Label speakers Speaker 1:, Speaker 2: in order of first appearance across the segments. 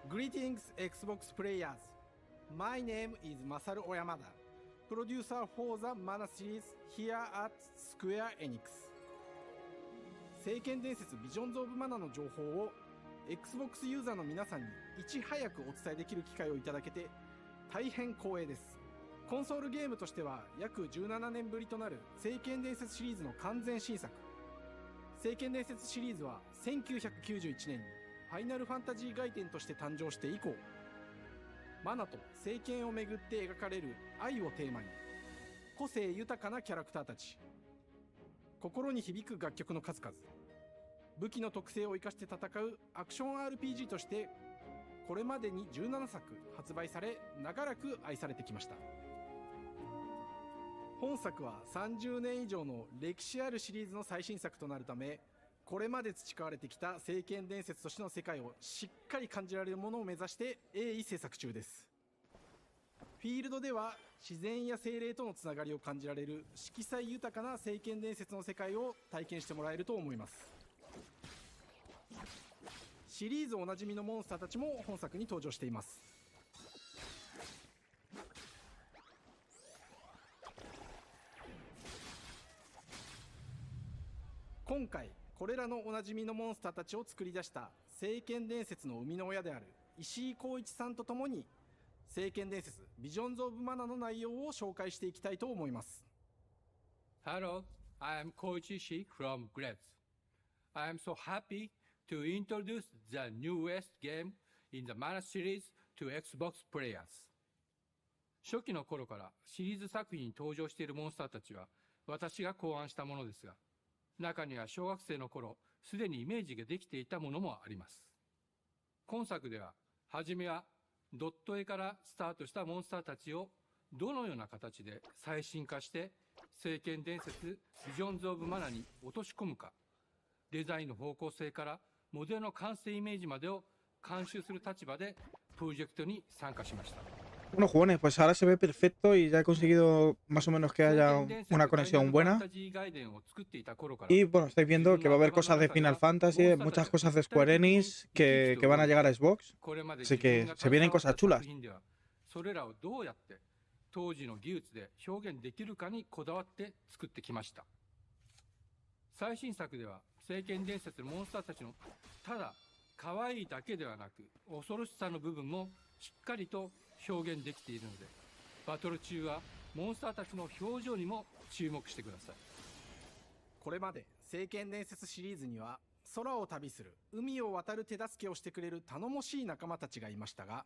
Speaker 1: Greetings Xbox players. My name is Masaru Oyamada, producer for the Mana series here at Square Enix. 聖剣伝説ビジョンズ・オブ・マナの情報を Xbox ユーザーの皆さんにいち早くお伝えできる機会をいただけて大変光栄です。コンソールゲームとしては約17年ぶりとなる聖剣伝説シリーズの完全新作。聖剣伝説シリーズは1991年にファイナルファンタジー外伝として誕生して以降、マナと聖剣をめぐって描かれる愛をテーマに、個性豊かなキャラクターたち、心に響く楽曲の数々、武器の特性を生かして戦うアクション RPG としてこれまでに17作発売され、長らく愛されてきました。本作は30年以上の歴史あるシリーズの最新作となるため、これまで培われてきた聖剣伝説としての世界をしっかり感じられるものを目指して鋭意制作中です。フィールドでは自然や精霊とのつながりを感じられる色彩豊かな聖剣伝説の世界を体験してもらえると思います。シリーズおなじみのモンスターたちも本作に登場しています。今回これらのおなじみのモンスターたちを作り出した聖剣伝説の生みの親である石井浩一さんとともに、聖剣伝説ビジョンズ・オブ・マナの内容を紹介していきたいと思います。
Speaker 2: Hello, I am Koichi Ishii from Gretz. I am so happy to introduce the newest game in the Mana series to Xbox players. 初期の頃からシリーズ作品に登場しているモンスターたちは私が考案したものですが、中には小学生の頃すでにイメージができていたものもあります。今作では初めはドット絵からスタートしたモンスターたちをどのような形で最新化して聖剣伝説ビジョンズ・オブ・マナに落とし込むか、デザインの方向性からモデルの完成イメージまでを監修する立場でプロジェクトに参加しました。
Speaker 3: Bueno, jugones, pues ahora se ve perfecto y ya he conseguido más o menos que haya una conexión buena. Y bueno, estáis viendo que va a haber cosas de Final Fantasy, muchas cosas de Square Enix que van a llegar a Xbox. Así que se vienen cosas chulas.
Speaker 2: それらをどうやって当時の技術で表現できるかにこだわって作ってきました。最新作では聖剣伝説のモンスターたちのただ可愛いだけではなく恐ろしさの部分もしっかりと表現できているので、バトル中はモンスターたちの表情にも注目してください。
Speaker 1: これまで聖剣伝説シリーズには空を旅する、海を渡る手助けをしてくれる頼もしい仲間たちがいましたが、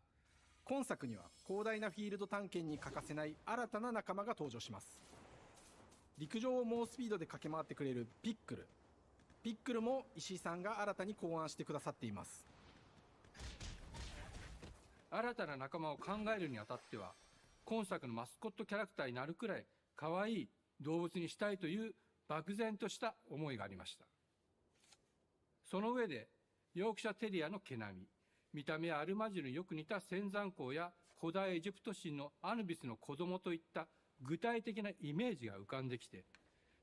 Speaker 1: 今作には広大なフィールド探検に欠かせない新たな仲間が登場します。陸上を猛スピードで駆け回ってくれるピックル。ピックルも石井さんが新たに考案してくださっています。
Speaker 2: 新たな仲間を考えるにあたっては、今作のマスコットキャラクターになるくらい可愛い動物にしたいという漠然とした思いがありました。その上で、ヨークシャテリアの毛並み、見た目やアルマジルによく似た仙山港や古代エジプト神のアヌビスの子供といった具体的なイメージが浮かんできて、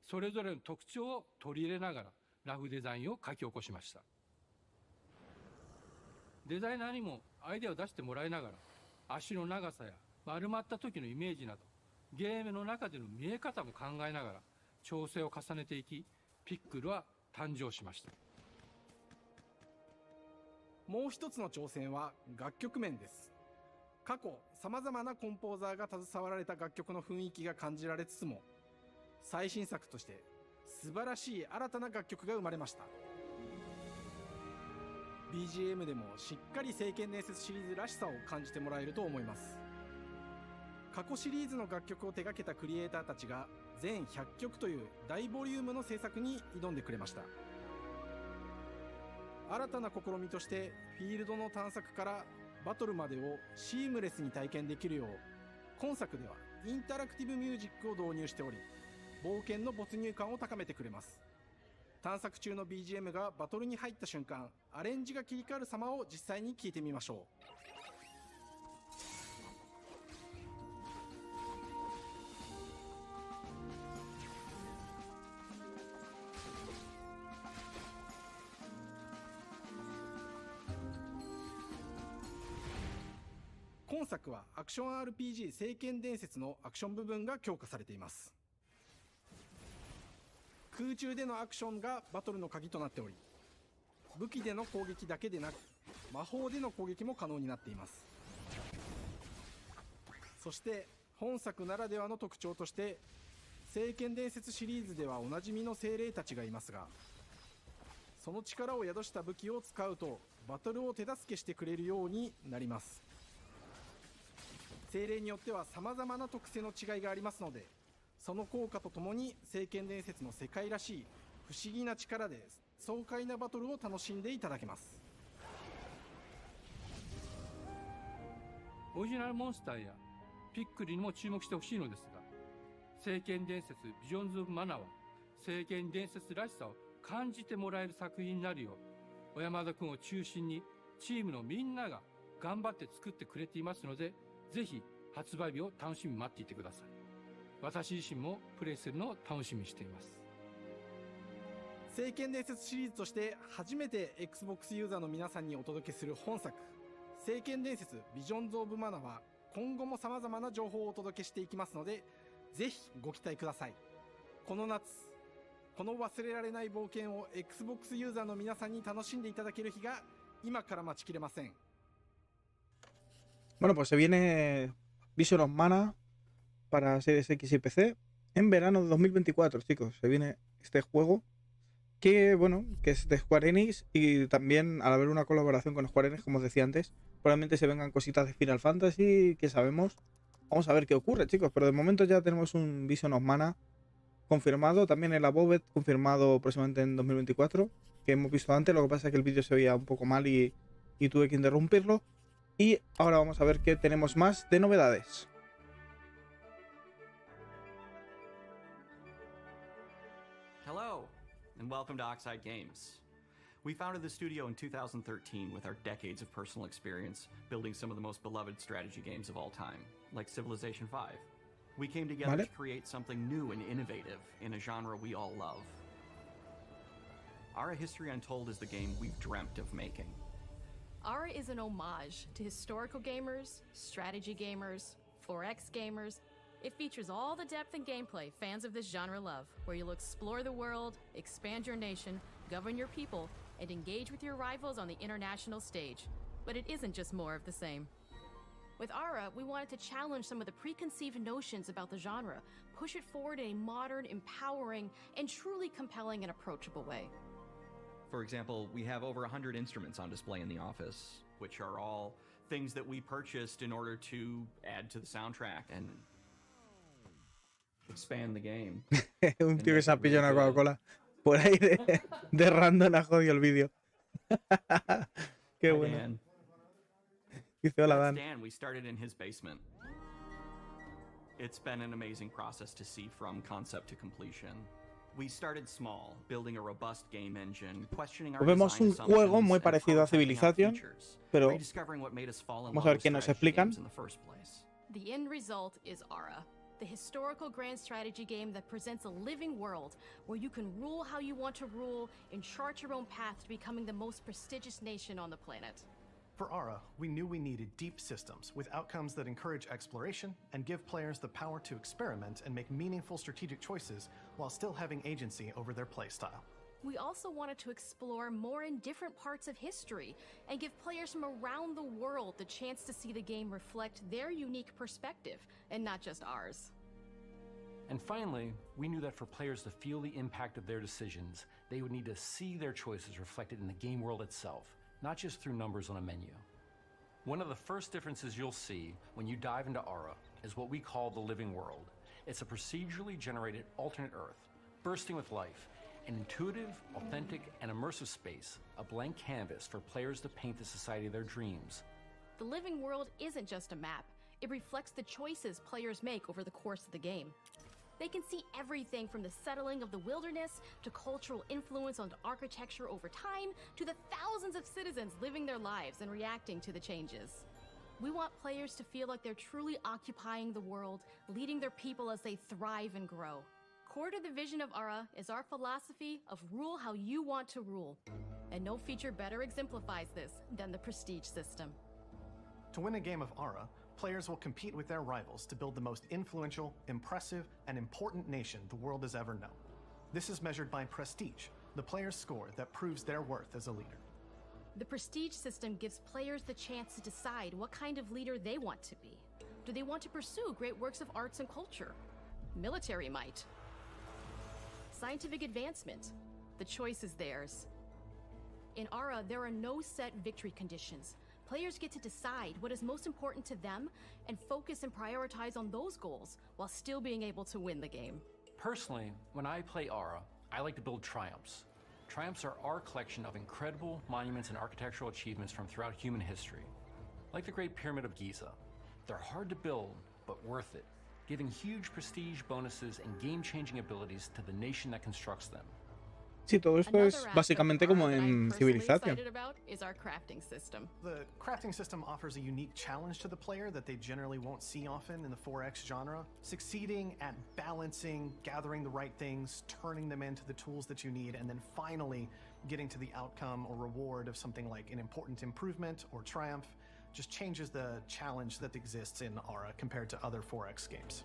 Speaker 2: それぞれの特徴を取り入れながらラフデザインを書き起こしました。デザイナーにもアイデアを出してもらいながら、足の長さや丸まった時のイメージなど、ゲームの中での見え方も考えながら調整を重ねていき、ピックルは誕生しました。
Speaker 1: もう一つの挑戦は楽曲面です。過去さまざまなコンポーザーが携わられた楽曲の雰囲気が感じられつつも、最新作として素晴らしい新たな楽曲が生まれました。 BGM でもしっかり聖剣伝説シリーズらしさを感じてもらえると思います。過去シリーズの楽曲を手掛けたクリエイターたちが全100曲という大ボリュームの制作に挑んでくれました。新たな試みとしてフィールドの探索からバトルまでをシームレスに体験できるよう、今作ではインタラクティブミュージックを導入しており、冒険の没入感を高めてくれます。探索中の BGM がバトルに入った瞬間、アレンジが切り替わる様を実際に聞いてみましょう。本作はアクション RPG 聖剣伝説のアクション部分が強化されています。空中でのアクションがバトルの鍵となっており、武器での攻撃だけでなく魔法での攻撃も可能になっています。そして本作ならではの特徴として、聖剣伝説シリーズではおなじみの精霊たちがいますが、その力を宿した武器を使うとバトルを手助けしてくれるようになります。精霊によっては様々な特性の違いがありますので、その効果とともに聖剣伝説の世界らしい不思議な力で爽快なバトルを楽しんでいただけます。
Speaker 2: オリジナルモンスターやピックリにも注目してほしいのですが、聖剣伝説ビジョンズ・オブ・マナは聖剣伝説らしさを感じてもらえる作品になるよう、小山田君を中心にチームのみんなが頑張って作ってくれていますので、ぜひ発売日を楽しみに待っていてください。私自身もプレイするのを楽しみにしています。
Speaker 1: 聖剣伝説シリーズとして初めて Xbox ユーザーの皆さんにお届けする本作、聖剣伝説ビジョンズ・オブ・マナは今後も様々な情報をお届けしていきますので、ぜひご期待ください。この夏、この忘れられない冒険を Xbox ユーザーの皆さんに楽しんでいただける日が今から待ちきれません。
Speaker 3: Bueno, pues se viene Vision of Mana para Series X y PC en verano de 2024, chicos. Se viene este juego que, bueno, que es de Square Enix, y también al haber una colaboración con Square Enix, como os decía antes, probablemente se vengan cositas de Final Fantasy, que sabemos. Vamos a ver qué ocurre, chicos, pero de momento ya tenemos un Vision of Mana confirmado, también el Above confirmado próximamente en 2024, que hemos visto antes. Lo que pasa es que el vídeo se veía un poco mal y tuve que interrumpirlo. Y ahora vamos a ver qué tenemos más de novedades.
Speaker 4: Hello, and welcome to Oxide Games. We founded the studio in 2013 with our decades of personal experience building some of the most beloved strategy games of all time, like Civilization V. We came together to create something new and innovative in a genre we all love. Ara History Untold is the game we've dreamt of making.
Speaker 5: Ara is an homage to historical gamers, strategy gamers, 4X gamers. It features all the depth and gameplay fans of this genre love, where you'll explore the world, expand your nation, govern your people, and engage with your rivals on the international stage. But it isn't just more of the same. With Ara, we wanted to challenge some of the preconceived notions about the genre, push it forward in a modern, empowering, and truly compelling and approachable way.
Speaker 4: For example, we have over 100 instruments on display in the office, which are all things that we purchased in order to add to the soundtrack and expand the game.
Speaker 3: Un tío que se ha pillado una Coca-Cola por ahí de random ha jodido el vídeo. Qué bueno.
Speaker 4: Dan.
Speaker 3: Dice hola, Dan.
Speaker 4: Dan, we started in his basement. It's been an amazing process to see from concept to completion. We started small, building a robust game engine, questioning our
Speaker 3: Vemos un juego muy parecido a Civilization, pero vamos a ver qué nos explican.
Speaker 5: The end result is Ara, the historical grand strategy game that presents a living world where you can rule how you want to rule and chart your own path to becoming the most prestigious nation on the planet.
Speaker 6: For Ara, we knew we needed deep systems with outcomes that encourage exploration and give players the power to experiment and make meaningful strategic choices while still having agency over their playstyle.
Speaker 5: We also wanted to explore more in different parts of history and give players from around the world the chance to see the game reflect their unique perspective and not just ours.
Speaker 7: And finally, we knew that for players to feel the impact of their decisions, they would need to see their choices reflected in the game world itself, not just through numbers on a menu. One of the first differences you'll see when you dive into Ara is what we call the living world. It's a procedurally generated alternate Earth, bursting with life, an intuitive, authentic, and immersive space, a blank canvas for players to paint the society of their dreams.
Speaker 5: The living world isn't just a map. It reflects the choices players make over the course of the game. They can see everything from the settling of the wilderness to cultural influence on architecture over time to the thousands of citizens living their lives and reacting to the changes. We want players to feel like they're truly occupying the world, leading their people as they thrive and grow. Core to the vision of Ara is our philosophy of rule how you want to rule. And no feature better exemplifies this than the prestige system.
Speaker 6: To win a game of Ara, players will compete with their rivals to build the most influential, impressive, and important nation the world has ever known. This is measured by prestige, the player's score that proves their worth as a leader.
Speaker 5: The prestige system gives players the chance to decide what kind of leader they want to be. Do they want to pursue great works of arts and culture? Military might. Scientific advancement. The choice is theirs. In Aura, there are no set victory conditions. Players get to decide what is most important to them and focus and prioritize on those goals while still being able to win the game.
Speaker 7: Personally, when I play Aura, I like to build triumphs. Triumphs are our collection of incredible monuments and architectural achievements from throughout human history. Like the Great Pyramid of Giza. They're hard to build, but worth it, giving huge prestige bonuses and game-changing abilities to the nation that constructs them.
Speaker 3: Sí, todo esto es básicamente como en Civilización.
Speaker 6: The crafting system offers a unique challenge to the player that they generally won't see often in the 4X genre. Succeeding at balancing, gathering the right things, turning them into the tools that you need, and then finally getting to the outcome or reward of something like an important improvement or triumph just changes the challenge that exists in Aura compared to other 4X games.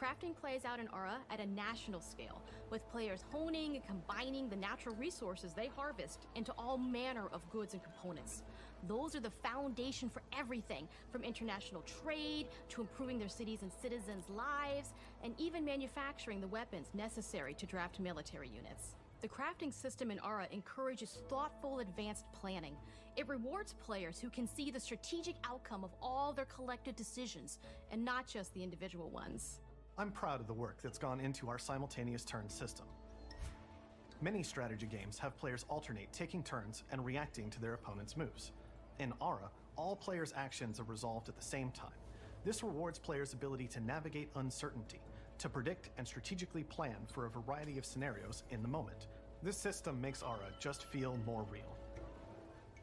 Speaker 5: Crafting plays out in Aura at a national scale, with players honing and combining the natural resources they harvest into all manner of goods and components. Those are the foundation for everything, from international trade to improving their cities and citizens' lives, and even manufacturing the weapons necessary to draft military units. The crafting system in Aura encourages thoughtful, advanced planning. It rewards players who can see the strategic outcome of all their collective decisions, and not just the individual ones.
Speaker 6: I'm proud of the work that's gone into our simultaneous turn system. Many strategy games have players alternate taking turns and reacting to their opponent's moves. In Aura, all players' actions are resolved at the same time. This rewards players' ability to navigate uncertainty, to predict and strategically plan for a variety of scenarios in the moment. This system makes Aura just feel more real.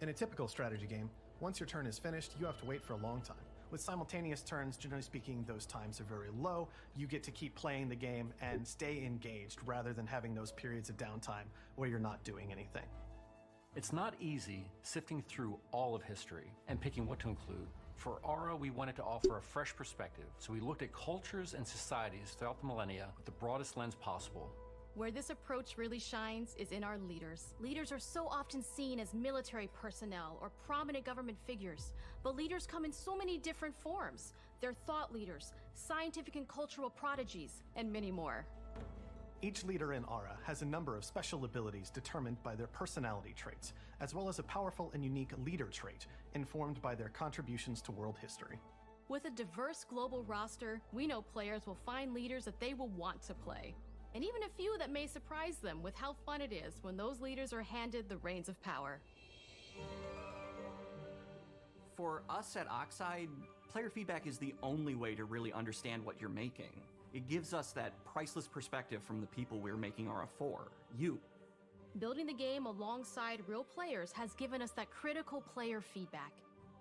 Speaker 6: In a typical strategy game, once your turn is finished, you have to wait for a long time. With simultaneous turns, generally speaking, those times are very low. You get to keep playing the game and stay engaged rather than having those periods of downtime where you're not doing anything.
Speaker 7: It's not easy sifting through all of history and picking what to include. For Aura, we wanted to offer a fresh perspective, so we looked at cultures and societies throughout the millennia with the broadest lens possible.
Speaker 5: Where this approach really shines is in our leaders. Leaders are so often seen as military personnel or prominent government figures, but leaders come in so many different forms. They're thought leaders, scientific and cultural prodigies, and many more.
Speaker 6: Each leader in Aura has a number of special abilities determined by their personality traits, as well as a powerful and unique leader trait informed by their contributions to world history.
Speaker 5: With a diverse global roster, we know players will find leaders that they will want to play. And even a few that may surprise them with how fun it is when those leaders are handed the reins of power.
Speaker 4: For us at Oxide, player feedback is the only way to really understand what you're making. It gives us that priceless perspective from the people we're making Aura for, you.
Speaker 5: Building the game alongside real players has given us that critical player feedback.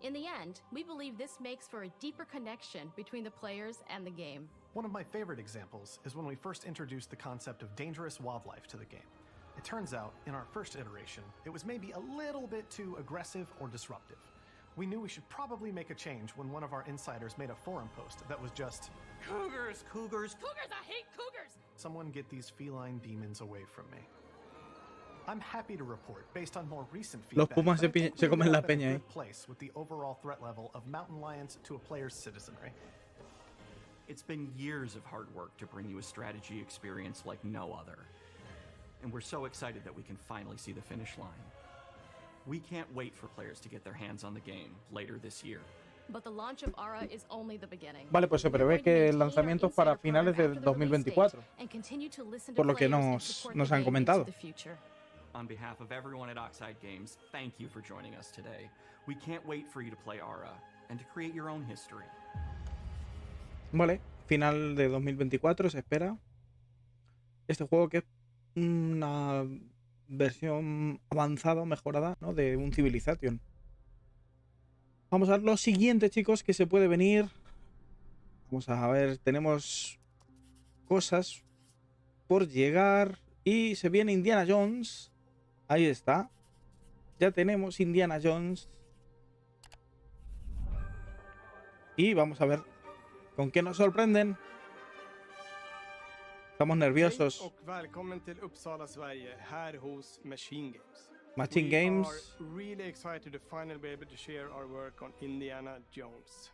Speaker 5: In the end, we believe this makes for a deeper connection between the players and the game.
Speaker 6: One of my favorite examples is when we first introduced the concept of dangerous wildlife to the game. It turns out, in our first iteration, it was maybe a little bit too aggressive or disruptive. We knew we should probably make a change when one of our insiders made a forum post that was just,
Speaker 4: Cougars, cougars,
Speaker 5: Cougars, I hate cougars!
Speaker 6: Someone get these feline demons away from me. I'm happy to report, based on more recent
Speaker 3: Los
Speaker 6: feedback,
Speaker 3: pumas
Speaker 6: that I think
Speaker 3: se
Speaker 6: we
Speaker 3: comen la
Speaker 6: ended up in
Speaker 3: peña,
Speaker 6: a good place with the overall threat level of mountain lions to a player's citizenry.
Speaker 4: It's been years of hard work to bring you a strategy experience like no other. And we're so excited that we can finally see the finish line. We can't wait for players to get their hands on the game later this year.
Speaker 5: But the launch of Aura is only the beginning.
Speaker 3: Vale, pues se prevé que el lanzamiento es para finales de 2024, por lo que nos han comentado.
Speaker 4: On behalf of everyone at Oxide Games, thank you for joining us today. We can't wait for you to play Aura and to create your own history.
Speaker 3: Vale, final de 2024 se espera. Este juego que es una versión avanzada o mejorada, ¿no?, de un Civilization. Vamos a ver lo siguiente, chicos, que se puede venir. Vamos a ver, tenemos cosas por llegar. Y se viene Indiana Jones. Ahí está. Ya tenemos Indiana Jones. Y vamos a ver con qué nos sorprenden. Estamos nerviosos.
Speaker 8: Hej och välkommen till Uppsala, Sverige, här hos Machine Games.
Speaker 3: Machine
Speaker 8: We
Speaker 3: Games.
Speaker 8: are really excited to finally be able to share our work on Indiana Jones.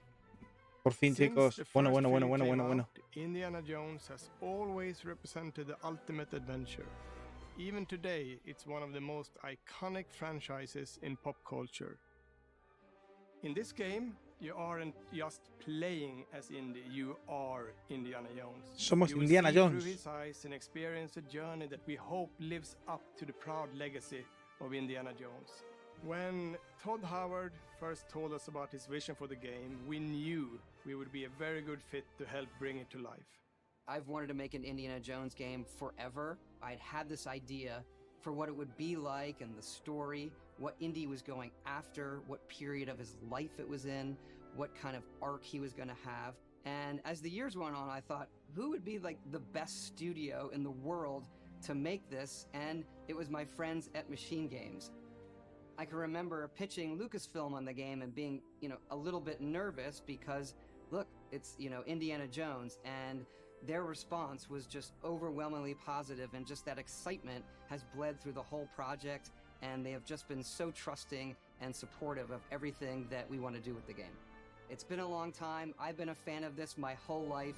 Speaker 3: Por fin,
Speaker 8: Since
Speaker 3: chicos.
Speaker 8: the
Speaker 3: Bueno,
Speaker 8: first
Speaker 3: bueno, bueno,
Speaker 8: film
Speaker 3: bueno,
Speaker 8: came
Speaker 3: bueno, bueno.
Speaker 8: out, Indiana Jones has always represented the ultimate adventure. Even today, it's one of the most iconic franchises in pop culture. In this game, you aren't just playing as Indy, you are Indiana Jones.
Speaker 3: Somos
Speaker 8: You will
Speaker 3: Indiana
Speaker 8: see
Speaker 3: Jones.
Speaker 8: through his eyes and experience a journey that we hope lives up to the proud legacy of Indiana Jones. When Todd Howard first told us about his vision for the game, we knew we would be a very good fit to help bring it to life.
Speaker 9: I've wanted to make an Indiana Jones game forever. I'd had this idea for what it would be like and the story, what Indy was going after, what period of his life it was in, what kind of arc he was going to have. And as the years went on, I thought, who would be like the best studio in the world to make this? And it was my friends at Machine Games. I can remember pitching Lucasfilm on the game and being, a little bit nervous because, look, it's, Indiana Jones, and their response was just overwhelmingly positive, and just that excitement has bled through the whole project, and they have just been so trusting and supportive of everything that we want to do with the game. It's been a long time. I've been a fan of this my whole life,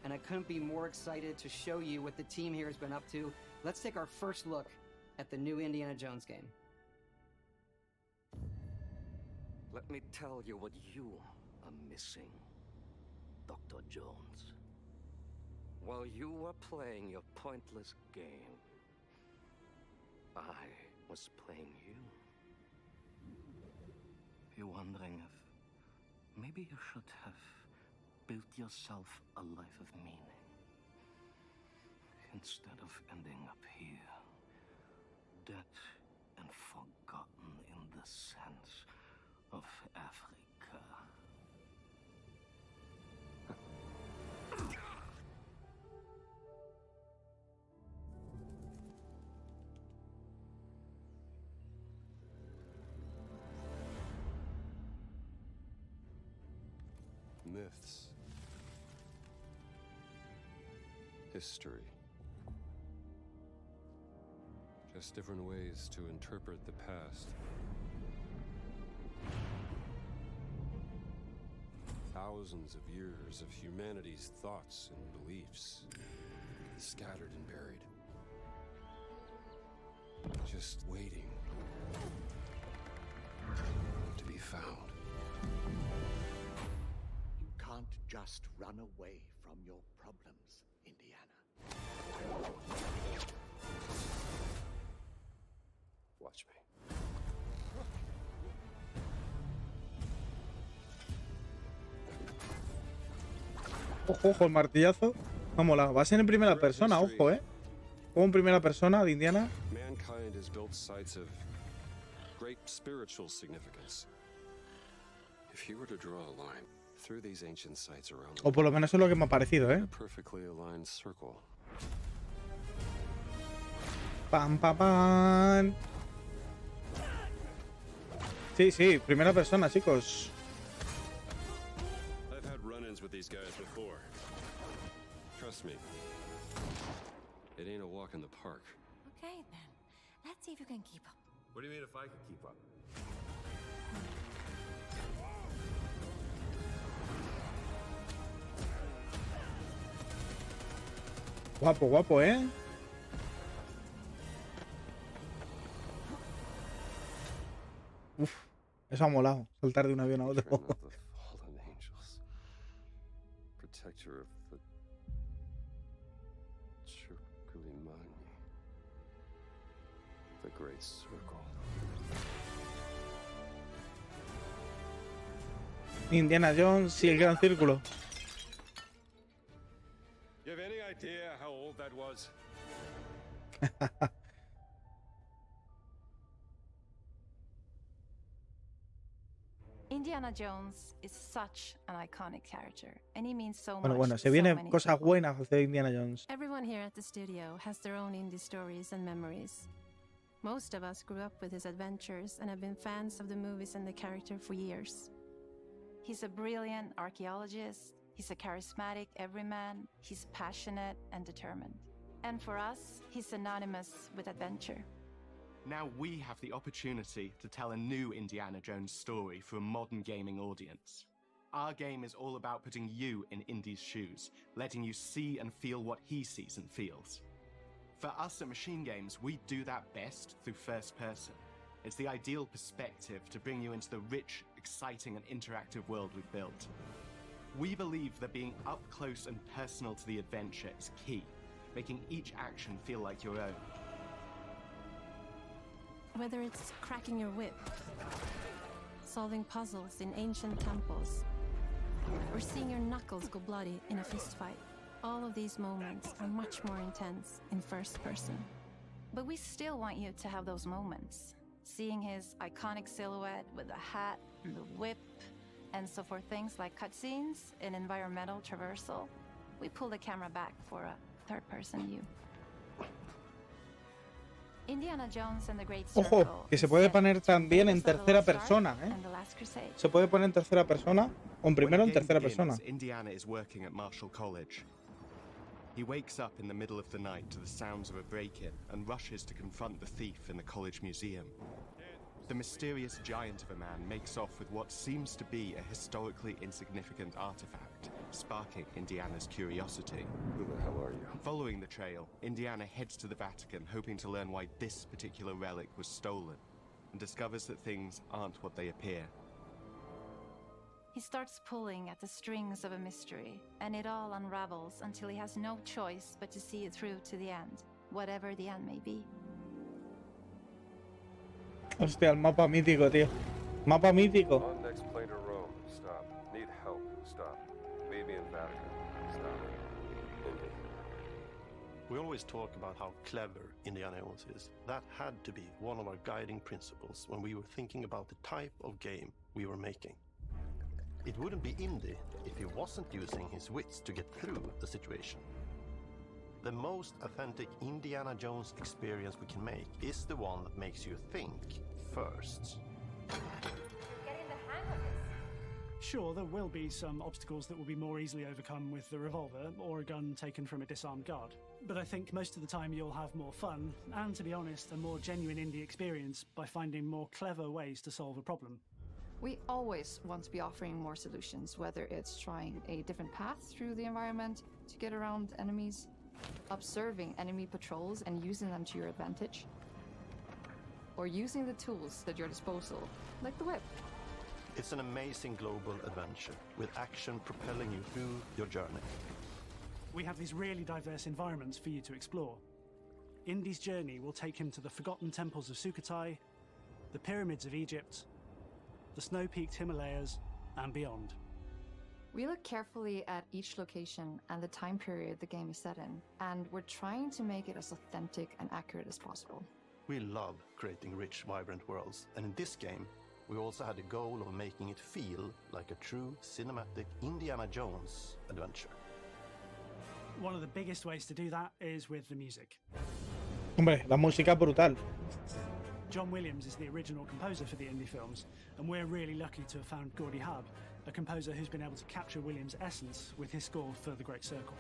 Speaker 9: and I couldn't be more excited to show you what the team here has been up to. Let's take our first look at the new Indiana Jones game.
Speaker 10: Let me tell you what you are missing, Dr. Jones. While you were playing your pointless game, I was playing you. You're wondering if maybe you should have built yourself a life of meaning instead of ending up here, dead and forgotten in the sands of Africa.
Speaker 11: Myths, history, just different ways to interpret the past. Thousands of years of humanity's thoughts and beliefs, scattered and buried, just waiting to be found.
Speaker 12: Can't just run away from your problems, Indiana.
Speaker 11: Watch me.
Speaker 3: Ojo, ojo, el martillazo. Me ha molado. Va a ser en primera persona, ojo, Como en primera persona de Indiana.
Speaker 11: Mankind has built sites of great spiritual significance. If you were to draw a line through these ancient sites around the
Speaker 3: O por lo menos eso es lo que me ha parecido,
Speaker 11: a perfectly aligned circle.
Speaker 3: Pam, pam, pam. Sí, sí, primera persona, chicos.
Speaker 11: I've had run-ins with these guys before. Trust me. It ain't a walk in the park.
Speaker 13: Okay, then. Let's see if you can keep up.
Speaker 11: What do you mean if I can keep up?
Speaker 3: Guapo, guapo, Uf, eso ha molado. Saltar de un avión a otro.
Speaker 11: Protector of the the Great Circle.
Speaker 3: Indiana Jones y el Gran Círculo.
Speaker 11: You have any idea how old that was?
Speaker 13: Indiana Jones is such an iconic character, and he means so
Speaker 3: Bueno,
Speaker 13: much
Speaker 3: bueno,
Speaker 13: to
Speaker 3: se
Speaker 13: so
Speaker 3: vienen
Speaker 13: many
Speaker 3: cosas
Speaker 13: people.
Speaker 3: buenas de Indiana Jones.
Speaker 13: Everyone here at the studio has their own indie stories and memories. Most of us grew up with his adventures and have been fans of the movies and the character for years. He's a brilliant archaeologist, he's a charismatic everyman, he's passionate and determined. And for us, he's synonymous with adventure.
Speaker 14: Now we have the opportunity to tell a new Indiana Jones story for a modern gaming audience. Our game is all about putting you in Indy's shoes, letting you see and feel what he sees and feels. For us at Machine Games, we do that best through first person. It's the ideal perspective to bring you into the rich, exciting and interactive world we've built. We believe that being up close and personal to the adventure is key, making each action feel like your own.
Speaker 13: Whether it's cracking your whip, solving puzzles in ancient temples, or seeing your knuckles go bloody in a fistfight, all of these moments are much more intense in first person. But we still want you to have those moments. Seeing his iconic silhouette with the hat and the whip, and so for things like cutscenes and environmental traversal, we pull the camera back for a third-person view. Indiana Jones and the Great Circle.
Speaker 3: Ojo, que se puede poner también en tercera persona, ¿eh? Se puede poner en tercera persona o en primero en tercera persona.
Speaker 14: Indiana is working at Marshall College. He wakes up in the middle of the night to the sounds of a break-in and rushes to confront the thief in the college museum. The mysterious giant of a man makes off with what seems to be a historically insignificant artifact, sparking Indiana's curiosity.
Speaker 11: Who the hell are you?
Speaker 14: Following the trail, Indiana heads to the Vatican, hoping to learn why this particular relic was stolen, and discovers that things aren't what they appear.
Speaker 13: He starts pulling at the strings of a mystery, and it all unravels until he has no choice but to see it through to the end, whatever the end may be.
Speaker 3: Hostia, el mapa mítico, tío. Mapa mítico.
Speaker 11: On next plane to Rome. Stop. Need help. Stop. Maybe in Vatican. Stop. Indy.
Speaker 15: We always talk about how clever Indiana Jones is. That had to be one of our guiding principles when we were thinking about the type of game we were making. It wouldn't be Indy if he wasn't using his wits to get through the situation. The most authentic Indiana Jones experience we can make is the one that makes you think first.
Speaker 16: Getting the hang of this.
Speaker 17: Sure, there will be some obstacles that will be more easily overcome with the revolver or a gun taken from a disarmed guard. But I think most of the time you'll have more fun, and to be honest, a more genuine indie experience by finding more clever ways to solve a problem.
Speaker 18: We always want to be offering more solutions, whether it's trying a different path through the environment to get around enemies, observing enemy patrols and using them to your advantage, or using the tools at your disposal, like the whip.
Speaker 15: It's an amazing global adventure, with action propelling you through your journey.
Speaker 17: We have these really diverse environments for you to explore. Indy's journey will take him to the forgotten temples of Sukhothai, the pyramids of Egypt, the snow-peaked Himalayas, and beyond.
Speaker 18: We look carefully at each location and the time period the game is set in, and we're trying to make it as authentic and accurate as possible.
Speaker 15: We love creating rich, vibrant worlds, and in this game, we also had the goal of making it feel like a true cinematic Indiana Jones adventure.
Speaker 17: One of the biggest ways to do that is with the music.
Speaker 3: Hombre, la música es brutal.
Speaker 17: John Williams is the original composer for the indie films, and we're really lucky to have found Gordy Hub, a composer who's been able to capture Williams' essence with his score for The Great Circle.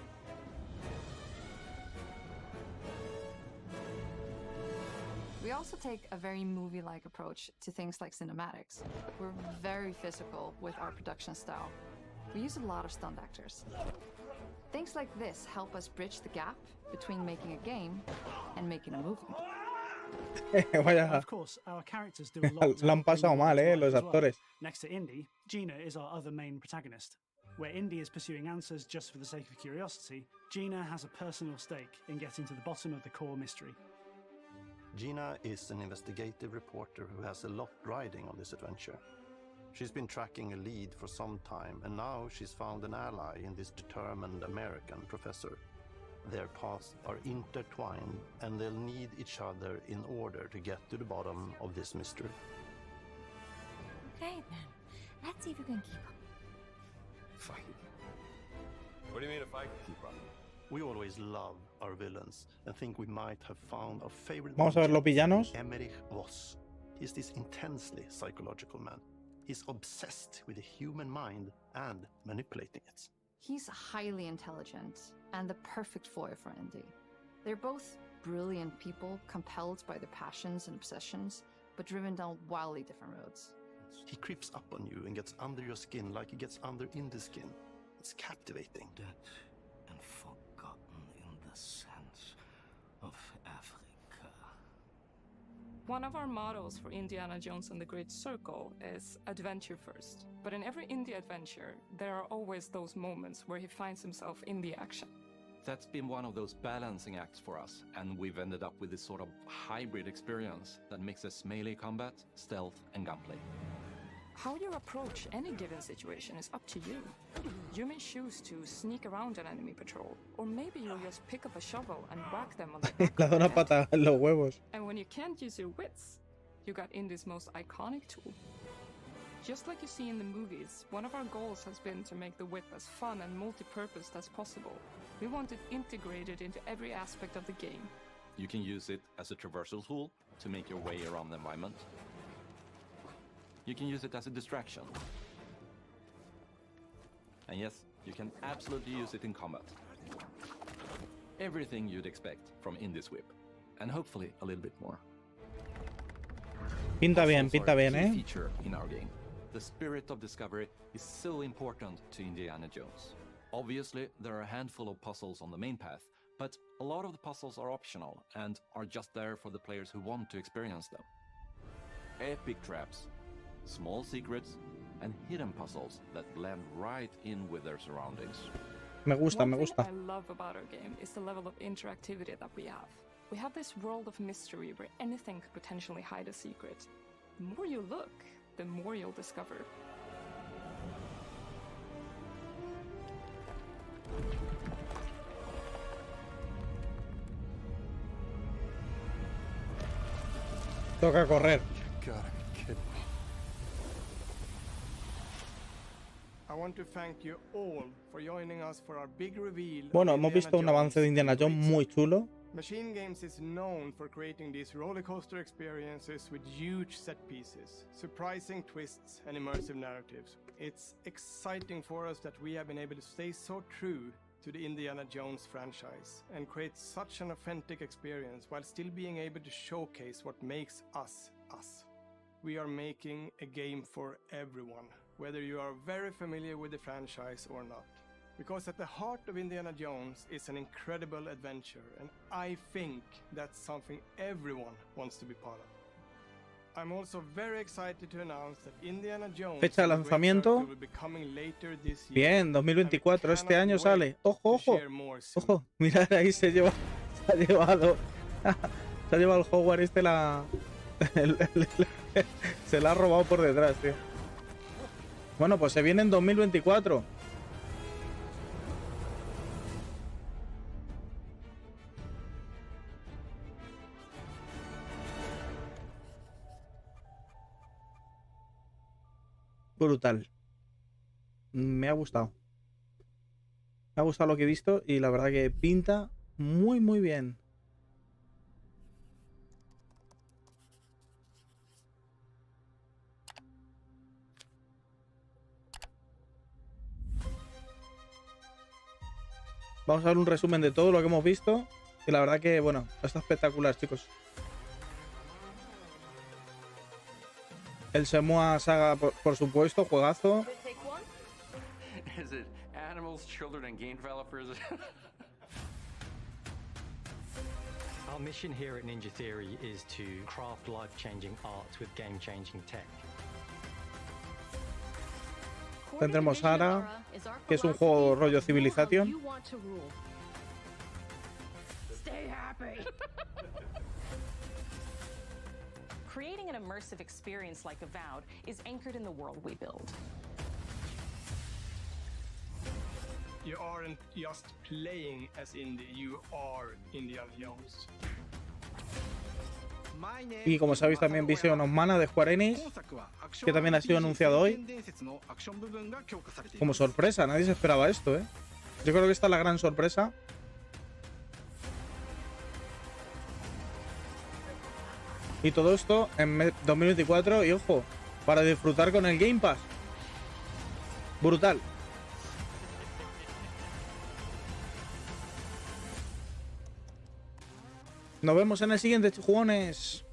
Speaker 18: We also take a very movie-like approach to things like cinematics. We're very physical with our production style. We use a lot of stunt actors. Things like this help us bridge the gap between making a game and making a movie.
Speaker 17: Of course, our characters do a lot.
Speaker 3: Lo han pasado mal, los actores.
Speaker 17: Next to Indy, Gina is our other main protagonist. Where Indy is pursuing answers just for the sake of curiosity, Gina has a personal stake in getting to the bottom of the core mystery.
Speaker 15: Gina is an investigative reporter who has a lot riding on this adventure. She's been tracking a lead for some time, and now she's found an ally in this determined American professor. Their paths are intertwined, and they'll need each other in order to get to the bottom of this mystery.
Speaker 16: Okay, then. Let's see if you can keep up.
Speaker 11: Fine. What do you mean if I can keep up?
Speaker 15: We always love our villains and think we might have found our favorite.
Speaker 3: Vamos a ver los villanos.
Speaker 15: Emmerich Voss. He's this intensely psychological man. He's obsessed with the human mind and manipulating it.
Speaker 18: He's highly intelligent and the perfect foil for Indy. They're both brilliant people, compelled by their passions and obsessions, but driven down wildly different roads.
Speaker 15: He creeps up on you and gets under your skin like he gets under Indy's skin. It's captivating.
Speaker 10: Dead and forgotten in the sense of Africa.
Speaker 19: One of our mottos for Indiana Jones and the Great Circle is adventure first. But in every indie adventure, there are always those moments where he finds himself in the action.
Speaker 7: That's been one of those balancing acts for us, and we've ended up with this sort of hybrid experience that mixes melee combat, stealth, and gunplay.
Speaker 19: How you approach any given situation is up to you. You may choose to sneak around an enemy patrol, or maybe you'll just pick up a shovel and whack them on the back.
Speaker 3: Le da una pata en los huevos.
Speaker 19: And when you can't use your wits, you got Indy's most iconic tool. Just like you see in the movies, one of our goals has been to make the whip as fun and multi-purposed as possible. We want it integrated into every aspect of the game.
Speaker 7: You can use it as a traversal tool to make your way around the environment. You can use it as a distraction. And yes, you can absolutely use it in combat. Everything you'd expect from Indy's whip. And hopefully a little bit more.
Speaker 3: Pinta bien,
Speaker 7: Key feature in our game. The spirit of discovery is so important to Indiana Jones. Obviously, there are a handful of puzzles on the main path, but a lot of the puzzles are optional and are just there for the players who want to experience them. Epic traps, small secrets, and hidden puzzles that blend right in with their surroundings.
Speaker 3: Me gusta, me gusta.
Speaker 19: What I love about our game is the level of interactivity that we have. We have this world of mystery where anything could potentially hide a secret. The more you look, the more you'll discover.
Speaker 3: Toca correr. Bueno, hemos visto un avance de Indiana Jones muy chulo.
Speaker 8: Machine Games is known for creating these rollercoaster experiences with huge set pieces, surprising twists, and immersive narratives. It's exciting for us that we have been able to stay so true to the Indiana Jones franchise and create such an authentic experience while still being able to showcase what makes us us. We are making a game for everyone, whether you are very familiar with the franchise or not. Because at the heart of Indiana Jones is an incredible adventure, and I think that's something everyone wants to be part of. I'm also very excited to announce that Indiana Jones
Speaker 3: Fecha de lanzamiento.
Speaker 8: will be coming later this year.
Speaker 3: Bien, 2024, este año sale. Ojo, ojo. Ojo, mirad ahí se ha llevado se ha llevado el Hogwarts este se la ha robado por detrás, tío. Bueno, pues se viene en 2024. Brutal. Me ha gustado. Me ha gustado lo que he visto y la verdad que pinta muy muy bien. Vamos a ver un resumen de todo lo que hemos visto y la verdad que, bueno, está espectacular, chicos. El Semua Saga, por supuesto, juegazo.
Speaker 7: Is it animals, children, and game developers?
Speaker 20: Our mission here at Ninja Theory is to craft life-changing art with game-changing tech.
Speaker 3: Tendremos Ara, que es un juego rollo Civilization.
Speaker 21: Stay happy. Creating an immersive experience like Avowed is anchored in the world we build.
Speaker 8: You aren't just playing as Indy, you are Indiana Jones.
Speaker 3: Y como sabéis también Vision of Mana de Square Enix, que también ha sido anunciado hoy. Como sorpresa, nadie se esperaba esto, ¿eh? Yo creo que esta es la gran sorpresa. Y todo esto en 2024 y ojo, para disfrutar con el Game Pass. Brutal. Nos vemos en el siguiente, jugones.